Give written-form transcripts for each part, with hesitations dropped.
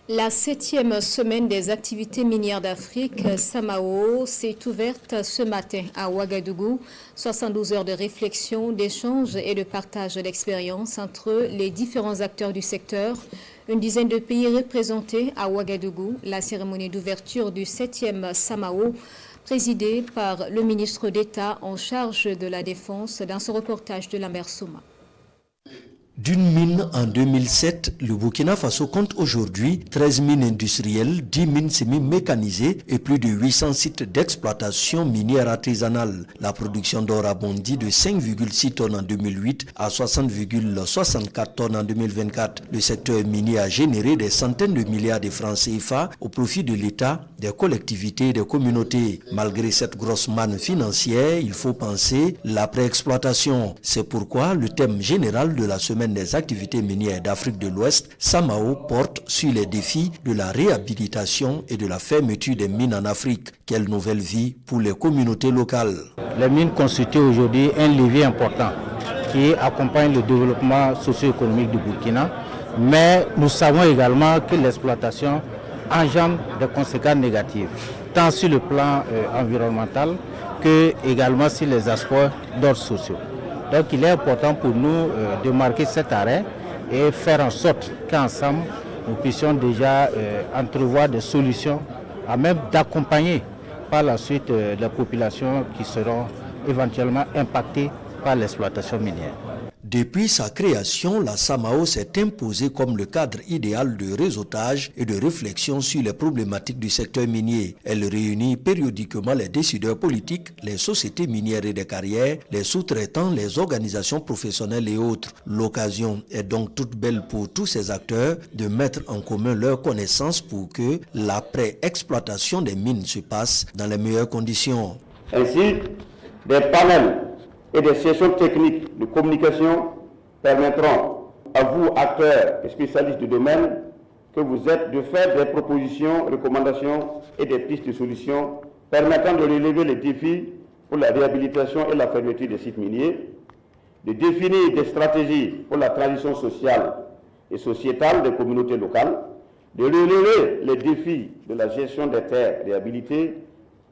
La 7e semaine des activités minières d'Afrique, SAMAO, s'est ouverte ce matin à Ouagadougou. 72 heures de réflexion, d'échange et de partage d'expériences entre les différents acteurs du secteur. Une dizaine de pays représentés à Ouagadougou. La cérémonie d'ouverture du 7e SAMAO, présidée par le ministre d'État en charge de la Défense dans ce reportage de Lambert Souma. D'une mine en 2007, le Burkina Faso compte aujourd'hui 13 mines industrielles, 10 mines semi-mécanisées et plus de 800 sites d'exploitation minière artisanale. La production d'or a bondi de 5,6 tonnes en 2008 à 60,64 tonnes en 2024. Le secteur minier a généré des centaines de milliards de francs CFA au profit de l'État, des collectivités et des communautés. Malgré cette grosse manne financière, il faut penser l'après-exploitation. C'est pourquoi le thème général de la semaine des activités minières d'Afrique de l'Ouest, SAMAO, porte sur les défis de la réhabilitation et de la fermeture des mines en Afrique. Quelle nouvelle vie pour les communautés locales. Les mines constituent aujourd'hui un levier important qui accompagne le développement socio-économique du Burkina, mais nous savons également que l'exploitation engendre des conséquences négatives, tant sur le plan environnemental que également sur les aspects d'ordre social. Donc il est important pour nous de marquer cet arrêt et faire en sorte qu'ensemble nous puissions déjà entrevoir des solutions à même d'accompagner par la suite les populations qui seront éventuellement impactées par l'exploitation minière. Depuis sa création, la SAMAO s'est imposée comme le cadre idéal de réseautage et de réflexion sur les problématiques du secteur minier. Elle réunit périodiquement les décideurs politiques, les sociétés minières et des carrières, les sous-traitants, les organisations professionnelles et autres. L'occasion est donc toute belle pour tous ces acteurs de mettre en commun leurs connaissances pour que l'après-exploitation des mines se passe dans les meilleures conditions. Ainsi, des panels et des sessions techniques de communication permettront à vous, acteurs et spécialistes du domaine, que vous êtes, de faire des propositions, recommandations et des pistes de solutions permettant de relever les défis pour la réhabilitation et la fermeture des sites miniers, de définir des stratégies pour la transition sociale et sociétale des communautés locales, de relever les défis de la gestion des terres réhabilitées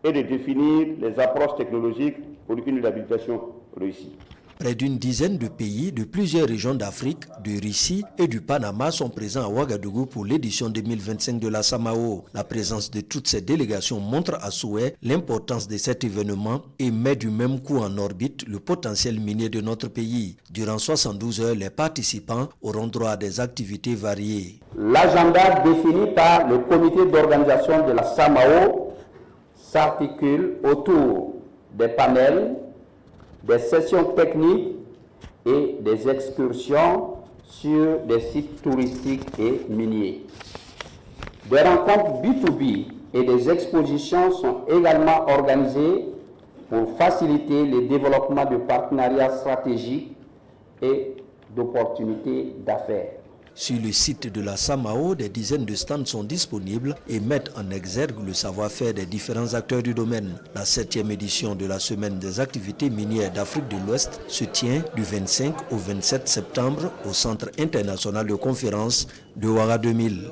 et de définir les approches technologiques pour une réhabilitation réussie. Près d'une dizaine de pays de plusieurs régions d'Afrique, de Russie et du Panama sont présents à Ouagadougou pour l'édition 2025 de la SAMAO. La présence de toutes ces délégations montre à souhait l'importance de cet événement et met du même coup en orbite le potentiel minier de notre pays. Durant 72 heures, les participants auront droit à des activités variées. L'agenda défini par le comité d'organisation de la SAMAO s'articule autour des panels, des sessions techniques et des excursions sur des sites touristiques et miniers. Des rencontres B2B et des expositions sont également organisées pour faciliter le développement de partenariats stratégiques et d'opportunités d'affaires. Sur le site de la SAMAO, des dizaines de stands sont disponibles et mettent en exergue le savoir-faire des différents acteurs du domaine. La 7e édition de la Semaine des activités minières d'Afrique de l'Ouest se tient du 25 au 27 septembre au Centre international de conférences de Ouagadougou.